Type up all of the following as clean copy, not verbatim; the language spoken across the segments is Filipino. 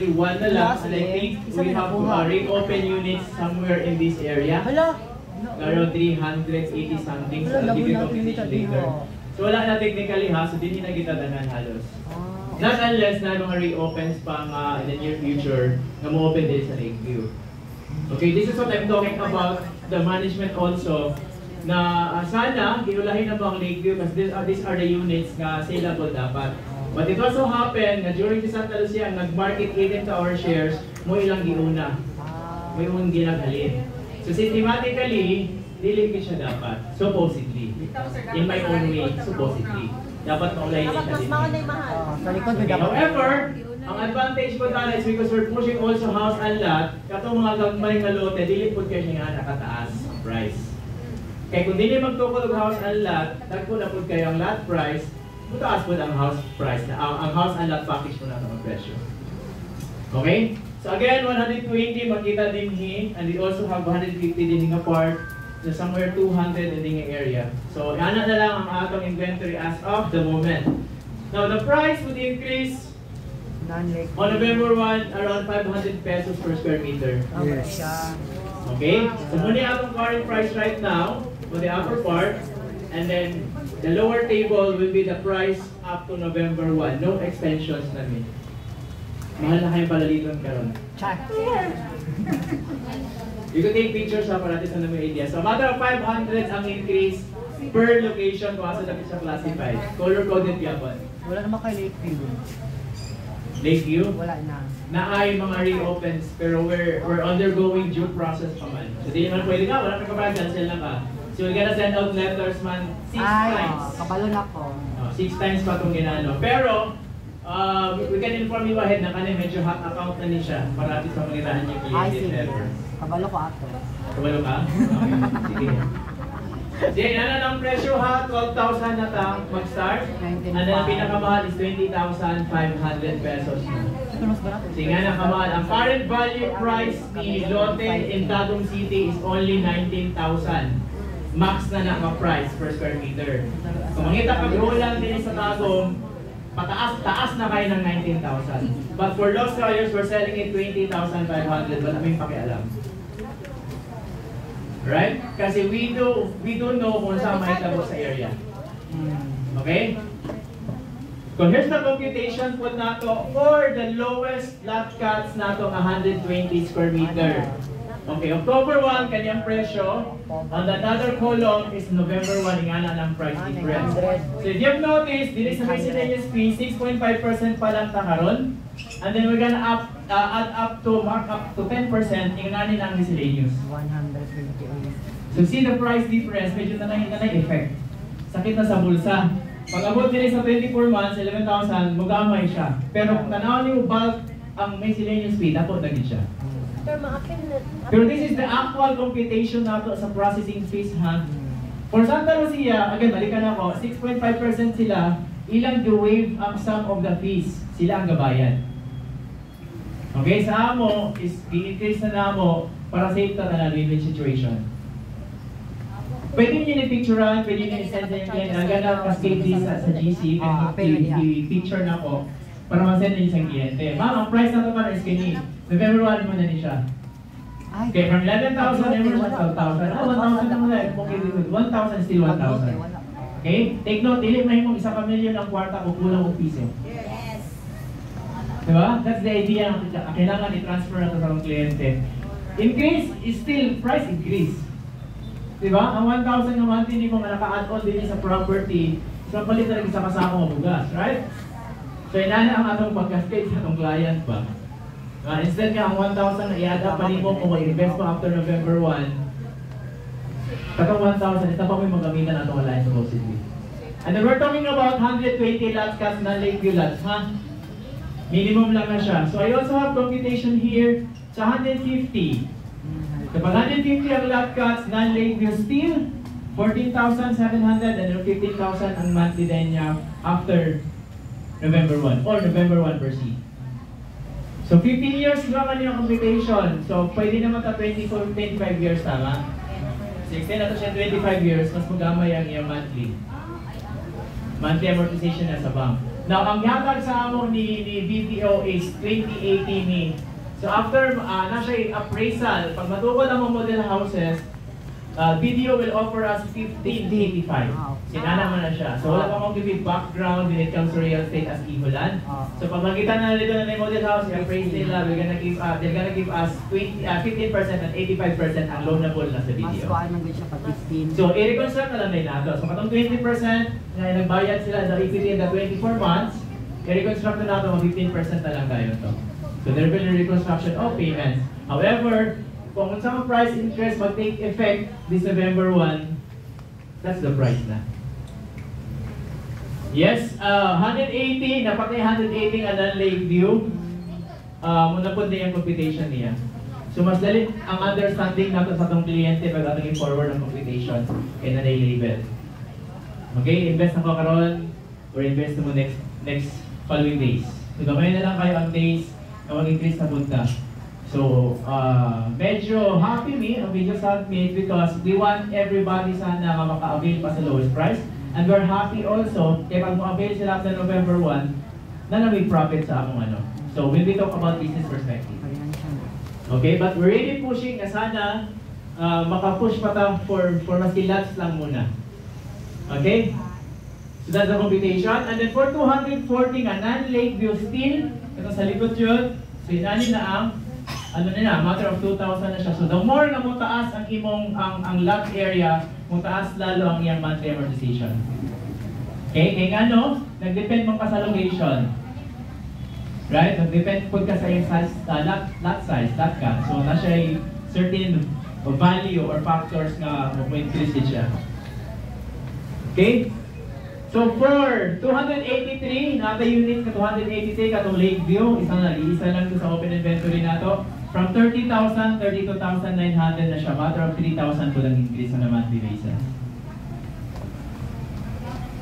only one na lang, and I think we have to reopen units somewhere in this area. Around 380 something, so I'll give you competition later. So wala na technically ha, so hindi na kita danan halos. Not unless na mga reopens pang in the near future na mo-open din sa Lakeview. Okay, this is what I'm talking about, the management also, na sana giulahin na ba ang Lakeview kasi these are the units na saleable dapat. But it also happened na during the Santa Lucia, nag-market even to our shares, mo ilang giuna. Mo yung ginaghalin. So systematically, dili siya dapat, supposedly. In my own way, supposedly. Dapat maulayin din natin. However, ang advantage po tala is because we're pushing also house and lot, katong mga gagmay nga lote, dili po kayo nga nakataas ang price. Kaya kung dili magtukod og house and lot, dagko na po kayo ang lot price, mutaas po ang house price, ang house and lot package po na ang presyo. Okay? So again, 120 makita din here, and we also have 150 din nga part, so somewhere 200 din nga area. So ana na lang ang atong inventory as of the moment. Now the price would increase on November 1 around 500 pesos per square meter. Yes. Okay? So muna atong current price right now for the upper part, and then the lower table will be the price up to November 1. No extensions namin. Mahal na kayong palaliton karon. You can take pictures para natin sa namin idea. So matter of 500 ang increase per location kung asa dapat siya classified. Color coded yapon. Wala naman kay Lakeview. Lakeview? Wala na. Na ay mga reopens pero we're undergoing due process pa man. So di naman pwede ka, wala ka ba, cancel na ka. So we're gonna send out letters man 6 times. Kabalo na ko. 6 times pa itong ginano. Pero we can inform you ahead na kanina medyo hot account na niya siya para atin sa manirahan niya client ever. Kabalo ko ato. Kabalo ka? Okay. Sige. Sige, ano ng presyo ha? 12,000 na ta mag-start. And then pinakamahal is 20,500 pesos. Sige nga nakamahal. Ang current value price ni lote in Tagum City is only 19,000. Max na naka-price per square meter. Kung mangita pag-ulan din sa Tagum, taas na kayo ng 19,000. But for Los Cayos, we're selling it 20,500. Wala kaming pakialam. Right? Kasi we do know kung saan mahitabo sa area. Okay? So here's the computation po nato for the lowest lot cuts nato 120 square meter. Okay, October 1 kanyang presyo. On the other column is November 1 ingana ng price difference. So if you've noticed, dili sa miscellaneous fee 6.5% pa lang karon. And then we're gonna add up to mark up to 10% ingana ng miscellaneous. 128. So see the price difference, medyo nanay effect. Sakit na sa bulsa. Pag abot din sa 24 months, 11,000, magamay siyo. Pero kung tanaw niyo bulk ang miscellaneous fee, dapat naging siya. Pero this is the actual computation nato sa processing fees ha. For Santa Lucia, again, balikan ako, 6.5% sila, ilang waive ang sum of the fees, sila ang gabayan. Okay, sa amo, is i-increase na namo para safe na win-win situation. Pwede nyo ni-picturean, pwede nyo i-send sa inyo yan. Nagana cascade this sa GC, i-picture na ko para ma-send nyo sa kliyente. Ma'am, ang price na ito para is kini. November 1 mo na niya siya. Okay, from 11,000, never 1,000. 1,000 na muna. Okay, 1,000 still 1,000. Okay? Take note, dili na yung isa pamilyon ang kwarta kung kulang o piso. Yes. Diba? That's the idea. Kailangan i-transfer na ito sa mga kliyente. Increase is still price increase. Diba? Ang 1,000 naman hindi mo nga naka-add-on din sa property, so palit na rin sa kasama mo bugas, right? So inana ang atong pag-cascade sa atong client ba? Instead nga ang 1,000 na i-add up pa rin mo kung mag-invest mo after November 1, katong 1,000, ito pa mo yung magamitan na itong alliance supposedly. And then we're talking about 120 lots cuts na Lakeview lots, ha? Minimum lang na siya. So I also have computation here sa 150. Kapag 150 ang lot cuts, non-Lakeview still, 14,700 and 15,000 ang monthly din niya after November 1 or November 1 per se. So 15 years naman yung computation. So pwede naman ta 25 years tama? 16 na to siya 25 years, mas magamay ang iyong monthly. Monthly amortization na sa bank. Now, ang hatag sa amo ni BPO is 2018 ni. So after na siya appraisal, pag matukod ang mga model houses, BDO will offer us 1585. Sinana mo na siya. So wala pa akong give background when it comes to real estate as Iholan. So pag makita na nila na yung model house, i-appraise nila, they're gonna give us 15% and 85% ang loanable na sa BDO. Mas kuhaan lang siya pag 15. So i-reconstruct na lang nila ito. So katong 20% na nagbayad sila sa equity in the 24 months, i-reconstruct na natin, 15% na lang tayo ito. So there will be reconstruction of payments. However, kung sa price increase mag-take effect this November 1, that's the price na. Yes, 180, napakay 180 ang Lakeview. Muna po din yung computation niya. So mas dali ang understanding natin sa itong kliyente pag ating forward ang computation kaya na label. Okay, invest ako karon or invest mo next following days. So gamay na lang kayo ang days na mag-increase na punta. So, medyo happy ang video submit because we want everybody sana maka-avail pa sa lowest price. And we're happy also kaya pag ma-avail sila sa November 1 na may profit sa among ano. So, we'll be talk about business perspective. Okay, but we're really pushing na sana maka-push pa tayo for maski lots lang muna. Okay? So, that's the computation. And then for 240 nga, non-Lakeview still, ito sa likod yun, so inani na ang ano na, matter of 2,000 na siya. So the more na mo taas ang imong ang lot area, mo taas lalo ang iyang monthly amortization. Okay, kaya ano, nag-depend mo ka sa location. Right? Nag-depend po ka sa iyong size, lot size, lot ka. So na siya certain value or factors na mo-increase siya. Okay? So for 283, nata units ka 283 katong Lakeview, isa lang sa open inventory nato. From 30,000, 32,900 na siya. Matter of 3,000 po lang increase na monthly basis.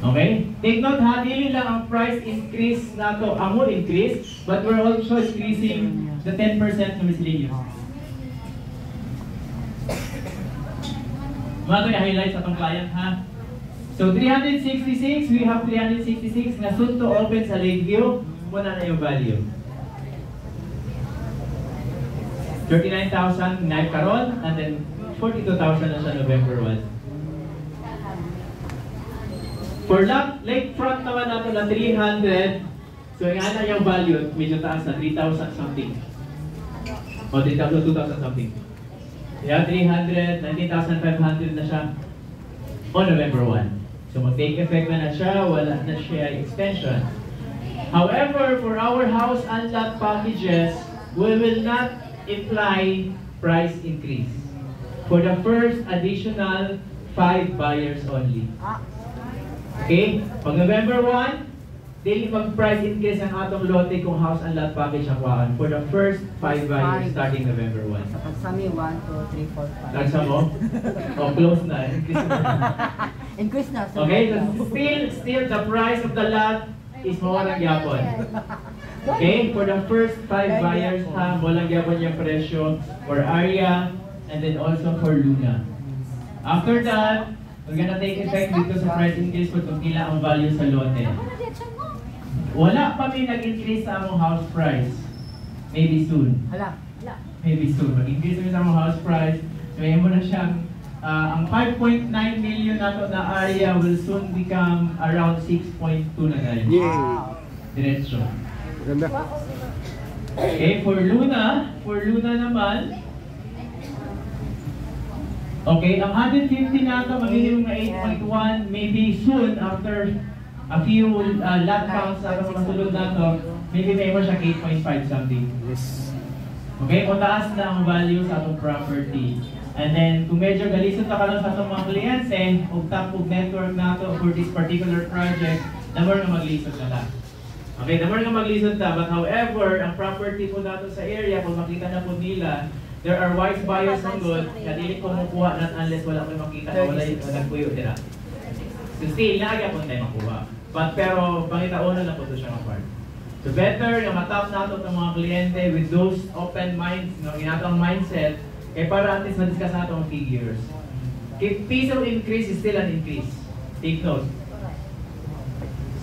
Okay? Take note ha, dili lang ang price increase nato, ang more increase, but we're also increasing the 10% na miscellaneous. Mga ito i-highlight sa itong client ha. So 366, we have 366 na soon to open sa Lakeview. Muna na yung value. 39,000 night karon and then 42,000 na sa November 1. For lakefront naman nato na 300. So yung ana yung value medyo taas na 3,000 something. O 3,000, 2,000 something. Yeah, 300, 19,500 na siya on November 1. So mag-take effect na siya, wala na siya extension. However, for our house and lot packages, we will not imply price increase for the first additional 5 buyers only. Okay? Pag November 1, daily mag-price increase ang atong lote kung house and lot package ang kuhaan for the first 5 buyers starting November 1. So pag sa mi 1, 2, 3, 4, 5. Nagsa mo? O close na. Increase na. Increase na. Okay? So still the price of the lot is more lang yapon. Okay, for the first 5 buyers ha, walang yapon yung presyo for area and then also for Luna. After that, we're gonna take effect dito sa price increase kung pila ang value sa lote. Wala pa may nag-increase sa among house price. Maybe soon. Maybe soon. Mag-increase kami sa among house price. Kaya mo na siyang ang 5.9 million nato na area will soon become around 6.2 na dahil. Diretso. Ganda. Okay, for Luna naman, okay, ang 150 nato magiging 8.1, maybe soon after a few lot counts sa mga masulod nato, maybe may mo siya 8.5 something. Yes. Okay, mataas na ang value sa atong property. And then, kung medyo galisod na ka lang sa atong mga kliyente, o top of network nato for this particular project, number na maglisod na lang. Okay, number na maglisod na, but however, ang property po nato sa area, kung makita na po nila, there are wise buyers ng good, kadili ko makuha na unless wala ko makita na wala yung nagpuyo nila. So still, naagya po tayo makuha. But pero, pangitauna na po ito siya mag-part. So better na matap nato ng mga kliyente with those open minds, no, ginatong mindset, kaya para at least ma-discuss nato ang figures. If piso increase is still an increase. Take note.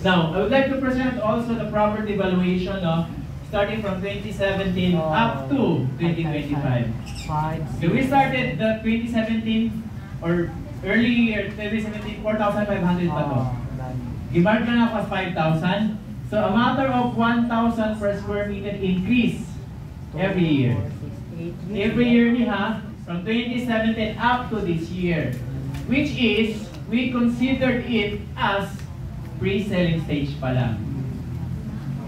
Now, I would like to present also the property valuation of starting from 2017 up to 2025. So we started the 2017 or early year 2017, 4,500 pa to. Gimark na ako as 5,000. So a matter of 1,000 per square meter increase every year. Every year niya, from 2017 up to this year. Which is, we considered it as pre-selling stage pa lang.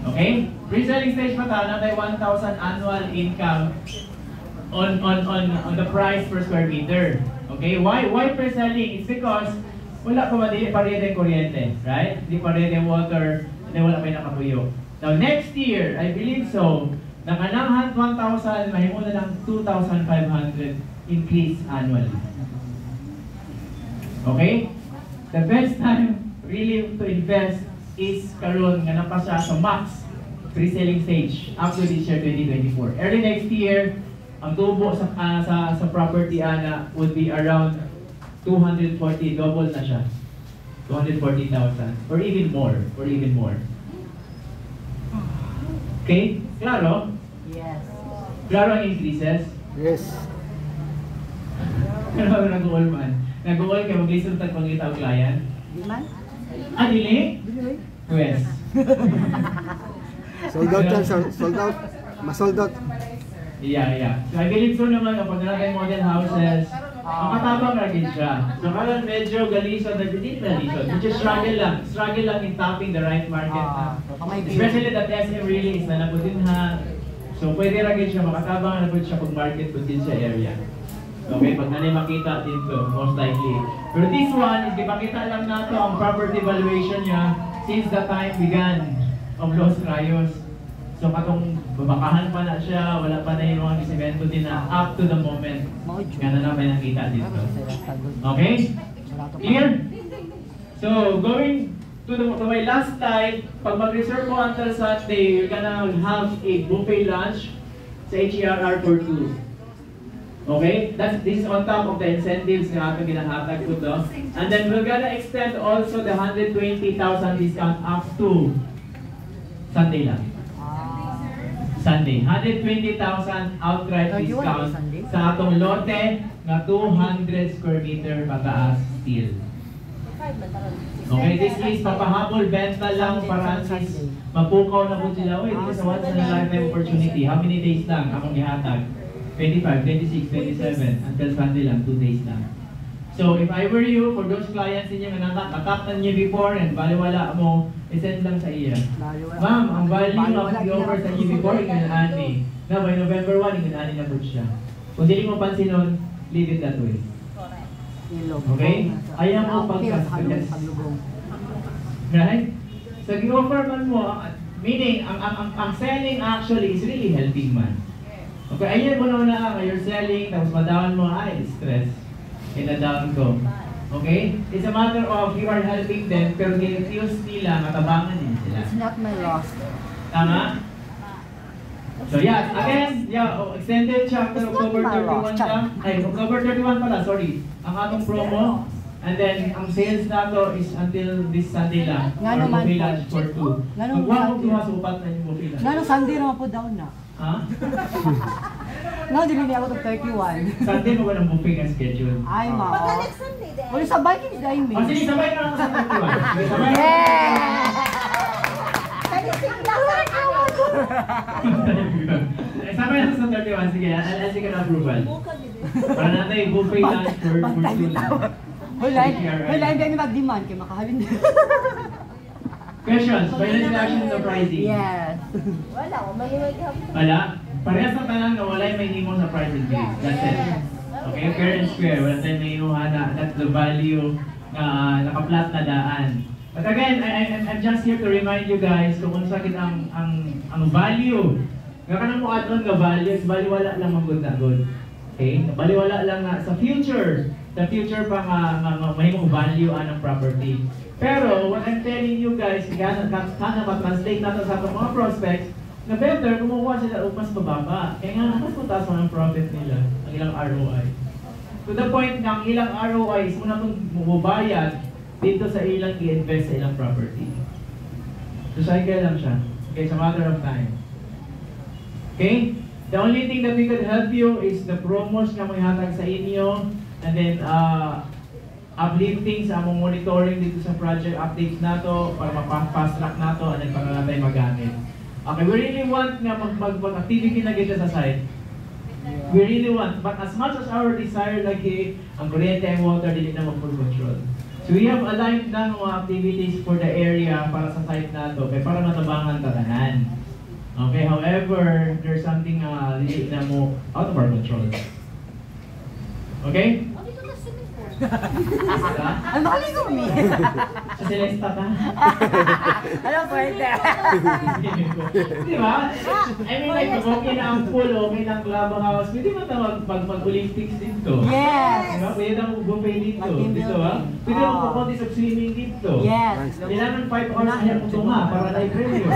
Okay? Pre-selling stage pa ta, na 1,000 annual income on the price per square meter. Okay? Why pre-selling? It's because wala pa parede kuryente, right? Hindi parede water, hindi wala pa nakapuyo. Now next year, I believe so, nakanang 1,000, mahimo na lang 2,500 increase annually. Okay? The best time really to invest is karon nga napa siya sa max pre-selling stage up to this year 2024. Early next year, ang tubo sa property ana would be around 240, double na siya. 240,000 or even more, Okay? Klaro? Yes. Klaro ang increases? Yes. Pero nag-uol man. Nag-uol kayo, mag-listen tag pangita o client? Di man? Ah, dili? Dili. Yes. Sold out yan, sold out. Masold out. Yeah. So I believe so naman kapag natin model houses, makatabang rin siya. So karon medyo galison, medyo struggle lang in tapping the right market. Especially that SM really is na naputin ha. So pwede rin siya, makatabang na po siya kung market po din sa area. Okay, pag nanay makita dito, most likely. Pero this one is ipakita lang nato ang property valuation niya since the time began of Los Rayos. So katong babakahan pa na siya, wala pa na yung mga semento din na up to the moment. Nga na may nakita dito. Okay? Clear? So going to my last slide, pag mag-reserve mo until Sunday, you're gonna have a buffet lunch sa HERR for 2. Okay? This is on top of the incentives na ating ginahatag ko to. And then we're gonna extend also the 120,000 discount up to Sunday lang. Sunday. 120,000 outright discount sa atong lote na 200 square meter pataas steel. Okay, this is papahabol benta lang para at least mapukaw na po sila. Uy, this is a once in a lifetime opportunity. How many days lang akong ihatag? 25, 26, 27 until Sunday lang, 2 days lang. So if I were you, for those clients ninyo na natak na niyo before and baliwala mo, isend lang sa iya. Ma'am, ang value of the offer sa inyo before, inginani. Na by November 1, inginani na po siya. Kung hindi mo pansin nun, leave it that way. Okay? Ayaw mo pagkaskas. Right? So gi-offer man mo, meaning, ang selling actually is really helping man. Okay, ayaw mo na you're selling, tapos madawan mo, ay, stress. Kina-down ko. Okay? It's a matter of you are helping them, pero ginifuse nila, matabangan din sila. It's not my loss. Tama? So yeah, again, extended siya after October 31 lang. Ay, October 31 pala, sorry. Ang atong promo. And then, ang sales na to is until this Sunday lang. Nga naman buffet po. lunch for 2. Magwa kong dumasupat na yung buffet lunch. Nga nung Sunday naman po down na. Ha? Nga, dili ako to 31. Sunday mo ba ng buffet na schedule? Ay, mao. Pagka next Sunday din. Wala sa Vikings dahil me. Sige, sabay na ako sa 31. Sige, sabay na. Yeah! Kalising lang sa awan ko. Sabay na sa 31. Sige, I'll take an approval. Para natin yung buffet lunch for 2 lang. Wala, hindi kami mag-demand kaya makahalin. Questions? Final reaction to pricing? Yes. Wala, mahiwag hapon. Wala? Parehas na tanang na wala yung may himo sa price increase. That's it. Okay, fair and square. Wala tayong may himuhana. That's the value na naka-flat na daan. But again, I'm just here to remind you guys kung sakit ang value. Nga ka na mo add-on nga value, baliwala lang magod-agod. Okay? Baliwala lang na sa future. Sa future pa nga mahimong value anang property. Pero what I'm telling you guys, sana ma-translate natin sa ating mga prospects na better kumukuha sila o mas mababa. Kaya nga mas mataas ang profit nila, ang ilang ROI. To the point na ang ilang ROI is muna itong bubayad dito sa ilang i-invest sa ilang property. Recycle lang siya. Okay, it's a matter of time. Okay? The only thing that we could help you is the promos na may hatag sa inyo, and then uplifting sa among monitoring dito sa project updates nato para mapa-fast track nato and then para natin magamit. Okay, we really want nga mag-activity na kita sa site. We really want, but as much as our desire lagi, ang kuryente and water dili na mag-full control. So we have aligned na mga activities for the area para sa site nato, kaya para matabangan tatanan. Okay, however, there's something dili na mo out of our control. Okay? Ano ba kayo kami? Sa Celesta ka? Ano po ito? Di ba? I mean, like, okay na ang pool, okay na ang clubhouse, pwede mo na mag-Olympics dito. Yes! Diba? Pwede na buffet dito. Dito ba? Pwede na pupunti sa swimming dito. Yes! Kailangan 5 hours na yung tunga para na i-preview.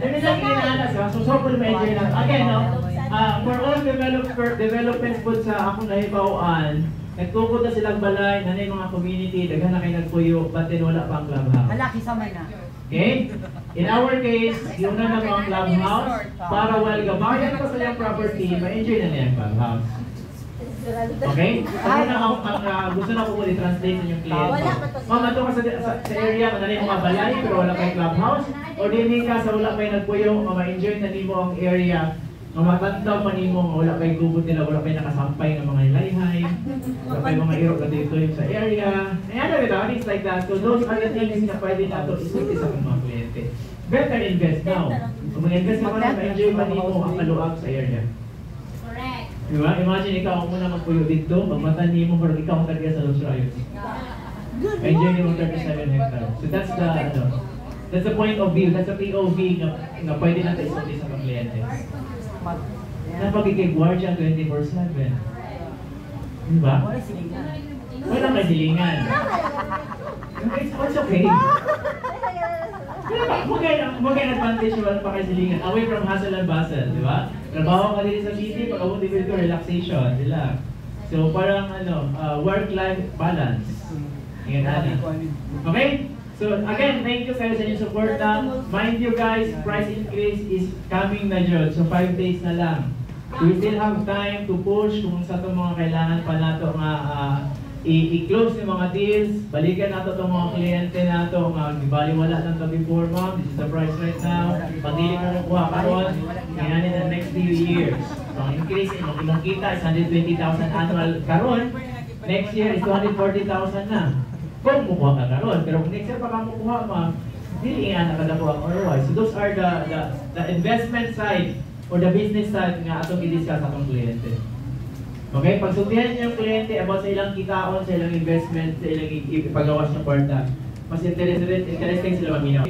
I mean, like, inaalas, so sobrang ma-enjoy natin. Again, no? For all developments po sa akong nahibawaan, nagtukod na silang balay, na yung mga community, daghan na kayo nagpuyo, but then wala pa ang clubhouse. Malaki sa man na. Okay? In our case, yun na lang ang clubhouse para while gabayan pa sa iyong property, ma-enjoy na niya ang clubhouse. Okay? Ano na ang gusto na ko i-translate sa inyong kliyente. Ma'am, ato ka sa area, na yung mga balay, pero wala kayong clubhouse, o din ka sa wala kayo nagpuyo, ma-enjoy na nimo ang area, matandaw pa nimo nga wala kay gubot nila, wala kay nakasampay ng mga ilayhay, wala kay mga irog na dito yung sa area. Ayan na things like that. So those are the things na pwede nato isuti sa mga kliyente. Better invest now. Kung mag-invest ka pa, ma-enjoy pa nimo ang kaluag sa area. Correct. Diba? Imagine ikaw ang muna magpuyo dito, magmatan nimo pero ikaw ang targa sa Los Rayos. Enjoy nimo 37 hectares. So that's the point of view, that's the POV na pwede natin isuti sa mga kliyente. Na pagkikigwardya 24/7. Diba? Wala silingan. Wala may silingan. It's okay. Magay advantage wala pa kay silingan. Away from hustle and bustle, di ba? Trabaho ka din sa city, pag abot dito relaxation, relax. So parang work-life balance. Yan na. Okay? So again, thank you guys sa inyong support na. Mind you guys, price increase is coming na dyan. So 5 days na lang. We still have time to push kung sa itong mga kailangan pa nato nga i-close yung mga deals. Balikan nato itong mga kliyente nato nga gibaliwala lang ito before, ma'am. This is the price right now. Pagdili mo kuha karon, yan in the next few years. So ang increase, imong kita is 120,000 annual karon. Next year is 240,000 na. Kung mukuha ka karon, pero kung next year pa ka mukuha, ma'am, dili nga nakadakuha ang ROI. So those are the investment side or the business side nga atong i-discuss atong kliyente. Okay, pagsultihan niyo yung kliyente about sa ilang kitaon, sa ilang investment, sa ilang ipagawas ng kwarta, mas interesting sila maminaw.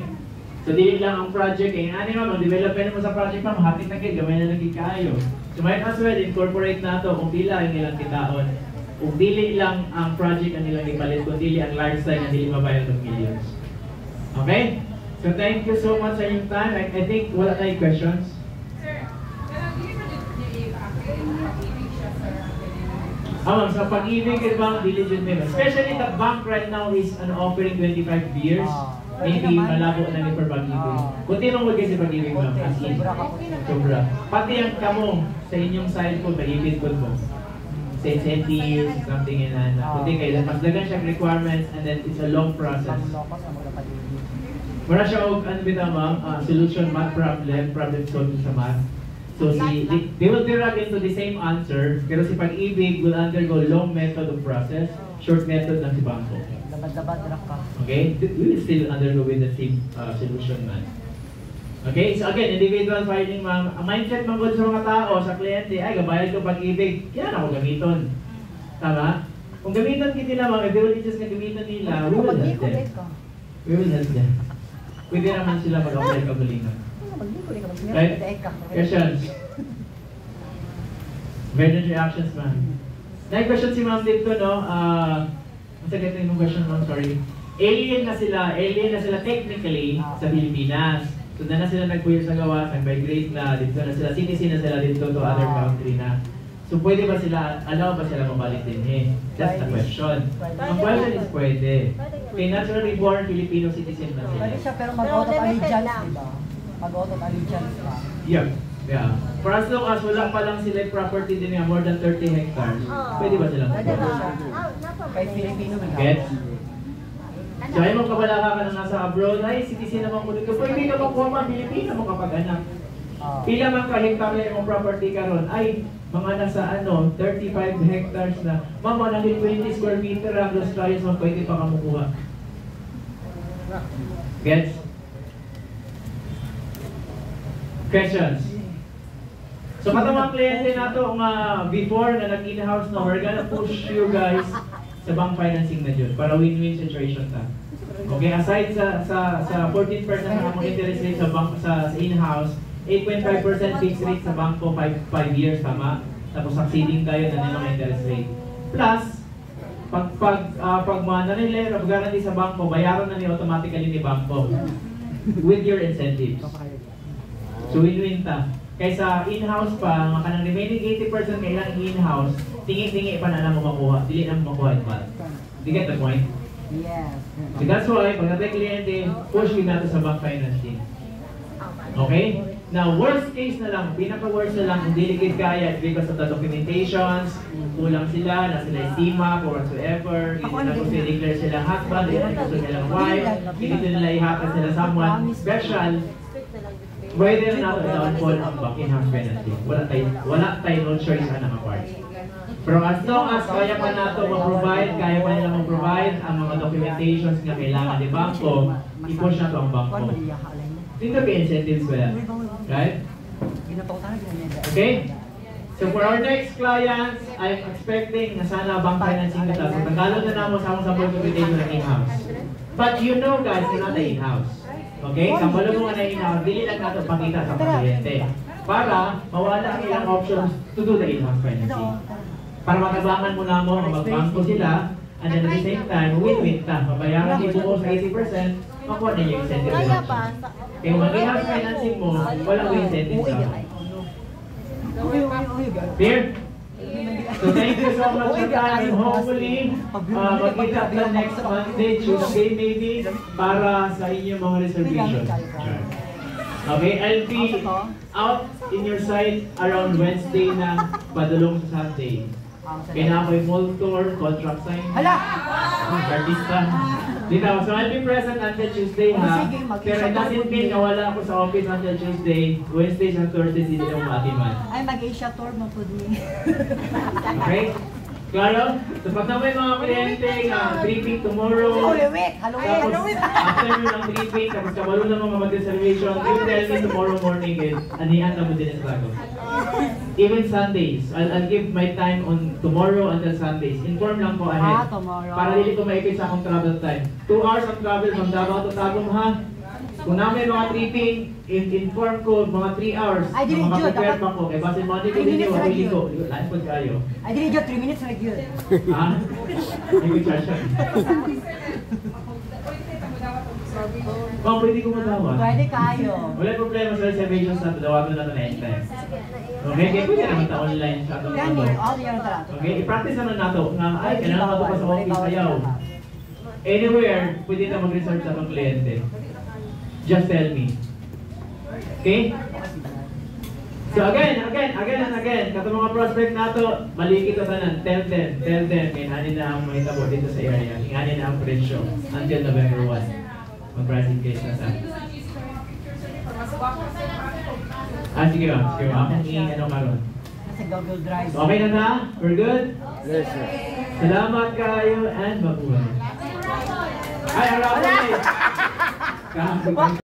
So dili lang ang project, kaya nga naman, mag-development mo sa project pa, mahapit na kayo, gamay na naging kaayo. So might as well incorporate nato kung pila yung ilang kitaon. Kung dili lang ang project ang nilang ipalit, kung dili ang lifestyle ang dili mabayad ng millions. Okay? So thank you so much sa inyong time. I think wala tayong questions. Sa pag-ibig at bank, diligent nila. Especially the bank right now is offering 25 years. Maybe malabo na ni for pag-ibig. Kunti nang wag kasi pag-ibig lang. As in. Sobra. Pati ang kamong sa inyong side po, pag-ibig po mo. Sa incentives, something in that. Kunti kayo. Mas dagan siyang requirements and then it's a long process. Wala siya ano bita ma'am, solution math problem solving sa math. So they will derive into the same answer, pero si pag-ibig will undergo long method of process, short method lang si bangko. Okay? We will still undergo with the same solution man. Okay? So again, individual filing ma'am, ang mindset mga sa mga tao, sa kliyente, ay gabayad ko pag-ibig, kailan ako gamiton. Tama? Kung gamiton kita nila ma'am, if they will just na gamiton nila, we will help them. We will help them. Pwede naman sila mag-apply kabulingan. Right? Questions? Various reactions, ma'am. Question si ma'am dito, no? Ang sagot yung question, ma'am, sorry. Alien na sila technically sa Pilipinas. So na sila nagpuyo sa gawas, nag-migrate na, dito na sila, sinisi na sila dito to other country na. So pwede ba sila, allow ba sila mabalik din eh? That's the question. Ang question is pwede. Okay, naturally born Filipino citizen na sila. Pwede siya pero mag-out of allegiance, di ba? Mag-out of allegiance pa. Yeah. For as long as wala pa lang sila property din niya more than 30 hectares, pwede ba silang Pwede ba? mag-vote? Kay Filipino na. Gets? So ay magkabalaka ka na nasa abroad, ay citizen naman ko dito, pwede ka makuha man, Pilipino mo kapag anak. Pila man ka hektarya yung property ka ron, ay mga nasa 35 hectares na, mama na 20 square meter ang Los Rayos mo, pwede pa ka makuha. Gets? Questions? So katong mga kliyente nato before na nag-in-house na, we're gonna push you guys sa bank financing na dyan para win-win situation ta. Okay, aside sa 14% na among interest rate sa bank sa in-house, 8.5% fixed rate sa bangko 5 years tama. Tapos succeeding tayo na nilang interest rate. Plus pag mananile of guarantee sa bangko, bayaran na ni automatically ni bangko with your incentives. So win-win ta. Kaysa in-house pa, mga kanang remaining 80% kailang in-house, tingi-tingi pa na mo makuha, dili na mo makuha pa. Do you get the point? Yes. So that's why, pag natin kliyente, push yun natin sa bank financing. Okay? Now, worst case na lang, pinaka-worst na lang, kung delicate kaya because of the documentations, kulang sila, na sila estima, or whatsoever, hindi na kung declare sila husband, hindi na kung sila wife, hindi nila ihatag sila someone special, pwede na natin downfall ang back in-house penalty. Wala tayo no choice na nakapart. Pero as long as kaya pa nato mag-provide, kaya pa nila mag-provide ang mga documentations na kailangan ni bangko, i-push na to ang bangko. Think of the incentives for that. Right? Okay? So for our next clients, I'm expecting na sana bank financing na tayo. Tagalog na namo sa among support documentation ng in-house. But you know guys, you're not the in-house. Okay? Kabalo mo nga na in-house, dili lang nato pakita sa kliyente. Para mawala ang ilang options to do the in-house financing. Para matabangan mo na mo, magbangko sila, and then at the same time, win-win ta. Mabayaran din buo sa 80%, makuha na yung incentive reduction. Kaya kung mag-in-house financing mo, wala ko incentive sa clear? So thank you so much for time, and hopefully, magkita ka next Monday, Tuesday maybe, para sa inyong mga reservations. Okay, I'll be out in your site around Wednesday na padulong sa Sunday. Kaya na ako'y mall tour, contract sign. Hala! Artista. Dito, so I'll be present until Tuesday ha. Pero it doesn't mean na wala ako sa office until Tuesday. Wednesdays and Thursdays hindi na umati man. Ay, mag-Asia tour mo po din. Okay? Claro? So pag na may mga kliyente na briefing tomorrow, tapos afternoon ng briefing, tapos kabalo na mga mag-reservation, you tell me tomorrow morning anihan na mo din sa ako. Even Sundays, I'll give my time on tomorrow until Sundays. Inform lang po ahead. Tomorrow. Para hindi ko maipit sa akong travel time. 2 hours ang travel from Davao to Tagum ha. Kung namin mga briefing, inform ko mga 3 hours. Ay, dili jud, prepare dapat- pa ko. Kaya basin Monday ko 3 din minutes yung na huli yun. ko. Live po kayo. Ay, dili dyan, 3 minutes na yun. Ha? Hindi ko charge siya. Ma'am, pwede ko matawag. Pwede kayo. Wala problema sa reservations na tawagan na ito na anytime. Okay, kaya pwede naman ta online sa atong Gani, ano. all yan talaga. Okay, i-practice naman nato nga ay kailangan mato pa sa office ayaw. Anywhere, pwede na mag-research sa atong kliyente. Just tell me. Okay? So again, kato mga prospect nato, malikit na tanan, tell them, kaya hanin na ang mahitabo dito sa area, hanin na ang presyo until November 1. Mag-pricing case na sa. Sige ba? Akong ano karon. Sa Google Drive. Okay na na? We're good? Yes, sir. Salamat kayo and mabuhay. Ay, harap ulit!